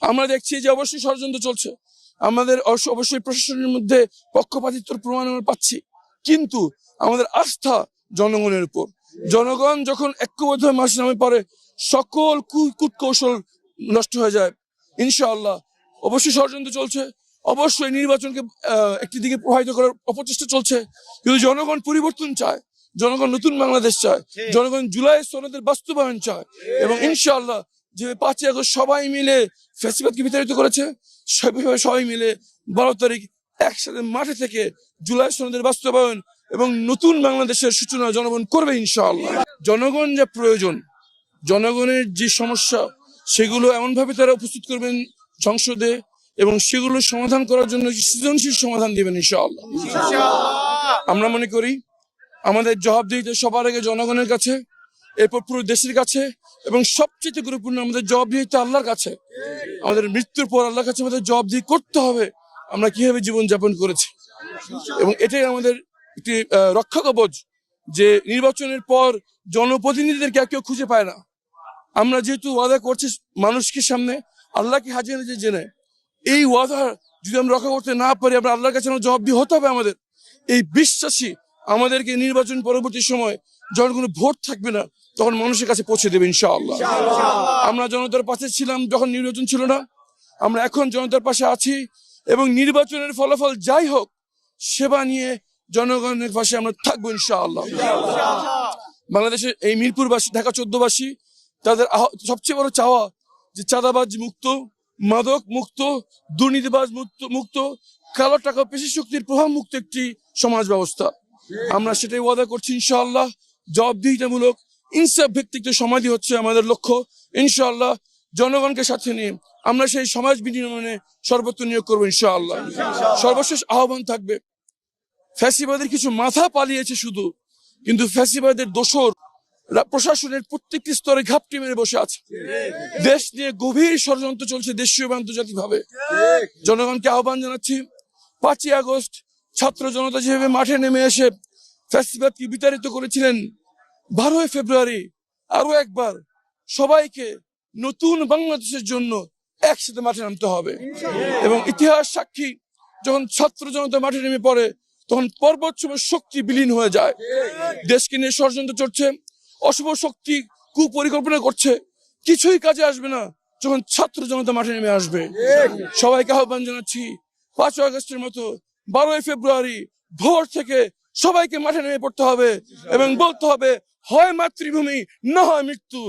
আমরা দেখছি যে অবশ্যই ষড়যন্ত্র চলছে, আমাদের অবশ্যই প্রশাসনের মধ্যে পক্ষপাতিত্বের প্রমাণ আমরা পাচ্ছি, কিন্তু আমাদের আস্থা জনগণের উপর। জনগণ যখন ঐক্যবদ্ধ হয়ে মাঠে নামে পড়ে, সকল কূটকৌশল নষ্ট হয়ে যায়। ইনশাআল্লাহ অবশ্যই ষড়যন্ত্র চলছে, অবশ্যই নির্বাচনকে একটি দিকে প্রভাবিত করার অপচেষ্টা চলছে, কিন্তু জনগণ পরিবর্তন চায়, জনগণ নতুন বাংলাদেশ চায়, জনগণ জুলাই সনদের বাস্তবায়ন চায়। এবং ইনশাআল্লাহ যে 5ই আগস্ট সবাই মিলে ফ্যাসিবাদকে বিতাড়িত করেছে, সবাই মিলে 12 তারিখ একসাথে মাঠে থেকে জুলাই সনদের বাস্তবায়ন এবং নতুন বাংলাদেশের সূচনা জনগণ করবে ইনশাআল্লাহ। জনগণ যা প্রয়োজন, জনগণের যে সমস্যা, সেগুলো এমনভাবে তারা উপস্থিত করবেন সংসদে এবং সেগুলো সমাধান করার জন্য সৃজনশীল সমাধান দিবেন ইনশাআল্লাহ। আমরা মনে করি আমাদের জবাবদিহিতা সবার আগে জনগণের কাছে, এরপর পুরো দেশের কাছে, এবং সবচেয়ে গুরুত্বপূর্ণ আমাদের জবাবদিহিতা আল্লাহর কাছে। আমাদের মৃত্যুর পর আল্লাহর কাছে আমাদের জবাবদিহি করতে হবে আমরা কিভাবে জীবন যাপন করেছি, এবং এটাই আমাদের একটি রক্ষা কবচ যে নির্বাচনের পর জনপ্রতিনিধিদের কেউ খুঁজে পায় না। আমরা যেহেতু ওয়াদা করছি মানুষকে সামনে, আল্লাহকে হাজিয়ে জেনে, এই ওয়াদা যদি আমরা রক্ষা করতে না পারি, আমরা আল্লাহর কাছে আমরা জবাবদিহি হতে হবে আমাদের। এই বিশ্বাসী আমাদেরকে নির্বাচন পরবর্তী সময় যখন কোনো ভোট থাকবে না, তখন মানুষের কাছে পৌঁছে দেবে ইনশাআল্লাহ। আমরা জনতার পাশে ছিলাম যখন নির্বাচন ছিল না, আমরা এখন জনতার পাশে আছি, এবং নির্বাচনের ফলাফল যাই হোক, সেবা নিয়ে জনগণের পাশে আমরা থাকবো ইনশাআল্লাহ। বাংলাদেশের এই মিরপুরবাসী, ঢাকা 14বাসী, তাদের সবচেয়ে বড় চাওয়া যে চাঁদাবাজ মুক্ত, মাদক মুক্ত, দুর্নীতিবাজ মুক্ত, কালো টাকা পেশি শক্তির প্রভাব মুক্ত একটি সমাজ ব্যবস্থা। আমরা সেটাই ওয়াদা করছি ইনশাআল্লাহ। জবাবদিহিতামূলক ইনসাফ ভিত্তিক সমাধি হচ্ছে আমাদের লক্ষ্য। ইনশাআল্লাহ জনগণকে সাথে নিয়ে আমরা সেই সমাজ বিনির্মাণে সর্বত্র নিয়োগ করবো ইনশাআল্লাহ। সর্বশেষ আহ্বান থাকবে, ফ্যাসিবাদের কিছু মাথা পালিয়েছে শুধু, কিন্তু ফ্যাসিবাদের দোসর প্রশাসনের প্রত্যেকটি স্তরে ঘাপটি মেরে বসে আছে। দেশ নিয়ে গভীর ষড়যন্ত্র চলছে দেশীয় এবং আন্তর্জাতিক ভাবে। জনগণকে আহ্বান জানাচ্ছি, 5ই আগস্ট ছাত্র জনতা যেভাবে মাঠে নেমে এসে ফ্যাসিবাদকে বিতাড়িত করেছিলেন, 12ই ফেব্রুয়ারি আরো একবার সবাইকে নতুন বাংলাদেশের জন্য একসাথে মাঠে নামতে হবে। এবং ইতিহাস সাক্ষী, যখন ছাত্র জনতা মাঠে নেমে পড়ে, তখন পর্বত সম শক্তি বিলীন হয়ে যায়। দেশকে নিয়ে ষড়যন্ত্র চলছে, অশুভ শক্তি কুপরিকল্পনা করছে, কিছুই কাজে আসবে না যখন ছাত্র জনতা মাঠে নেমে আসবে। সবাইকে আহ্বান জানাচ্ছি, 5ই আগস্টের মতো 12ই ফেব্রুয়ারি ভোর থেকে সবাইকে মাঠে নেমে পড়তে হবে এবং বলতে হবে, হয় মাতৃভূমি না হয় মৃত্যু।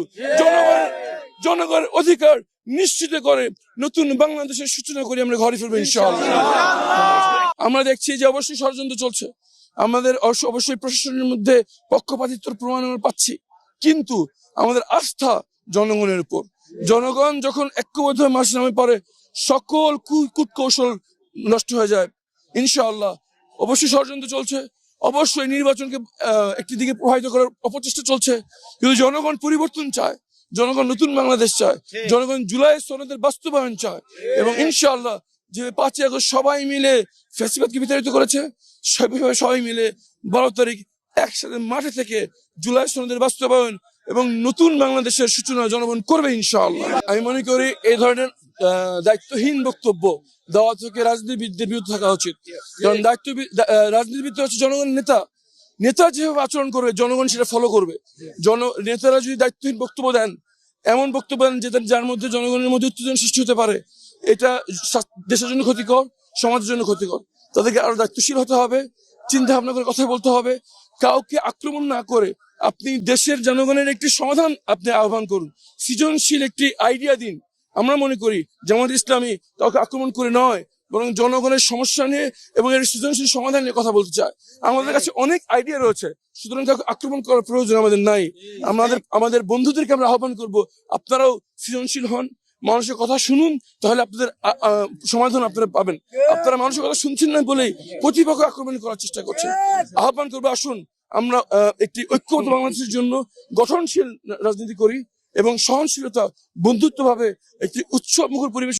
জনগণের অধিকার নিশ্চিত করে নতুন বাংলাদেশের সূচনা করে আমরা ঘরে ফিরবো ইনশাআল্লাহ। আমরা দেখছি যে অবশ্যই ষড়যন্ত্র চলছে, আমাদের অবশ্যই প্রশাসনের মধ্যে পক্ষপাতিত্বের প্রমাণ আমরা পাচ্ছি, কিন্তু আমাদের আস্থা জনগণের উপর। জনগণ যখন ঐক্যবদ্ধ হয়ে মাঠে নামে পড়ে, সকল কূটকৌশল নষ্ট হয়ে যায়। ইনশাআল্লাহ অবশ্যই ষড়যন্ত্র চলছে, অবশ্যই নির্বাচনকে একটি দিকে প্রভাবিত করার অপচেষ্টা চলছে, কিন্তু জনগণ পরিবর্তন চায়, জনগণ নতুন বাংলাদেশ চায়, জনগণ জুলাই সনদের বাস্তবায়ন চায়। এবং ইনশাআল্লাহ যে 5ই আগস্ট সবাই মিলে ফ্যাসিবাদকে বিতাড়িত করেছে, সবাই মিলে 12 তারিখ একসাথে মাঠে থেকে জুলাই সনদের বাস্তবায়ন এবং নতুন বাংলাদেশের সূচনা জনগণ করবে ইনশাআল্লাহ। আমি মনে করি এই ধরনের দায়িত্বহীন বক্তব্য দেওয়া থেকে রাজনীতিবিদদের বিরুদ্ধে থাকা উচিত। কারণ রাজনীতিবিদ হচ্ছে জনগণের নেতা, নেতা যেভাবে আচরণ করবে জনগণ সেটা ফলো করবে। নেতারা যদি দায়িত্বহীন বক্তব্য দেন, এমন বক্তব্য দেন যার মধ্যে জনগণের মধ্যে উত্তেজনা সৃষ্টি হতে পারে, এটা দেশের জন্য ক্ষতিকর, সমাজের জন্য ক্ষতিকর। তাদেরকে আরো দায়িত্বশীল হতে হবে, চিন্তা ভাবনা করে কথা বলতে হবে। কাউকে আক্রমণ না করে আপনি দেশের জনগণের একটি সমাধান আপনি আহ্বান করুন, সৃজনশীল একটি আইডিয়া দিন। আমরা মনে করি জামাত ইসলামী কাউকে আক্রমণ করে নয়, বরং জনগণের সমস্যা নিয়ে এবং এর সৃজনশীল সমাধান নিয়ে কথা বলতে চায়। আমাদের কাছে অনেক আইডিয়া রয়েছে, সুতরাং কাউকে আক্রমণ করার প্রয়োজন আমাদের নাই। আমাদের বন্ধুদেরকে আমরা আহ্বান করব, আপনারাও সৃজনশীল হন, মানুষের কথা শুনুন, তাহলে আপনাদের সমাধান আপনারা পাবেন। আপনারা মানুষের কথা শুনছেন না বলেই প্রতিপক্ষ আক্রমণ করার চেষ্টা করছেন। আহ্বান করবো, আসুন আমরা একটি ঐক্যবদ্ধ বাংলাদেশের জন্য গঠনশীল রাজনীতি করি এবং সহনশীলতা, বন্ধুত্ব ভাবে একটি উৎসবমুখর পরিবেশ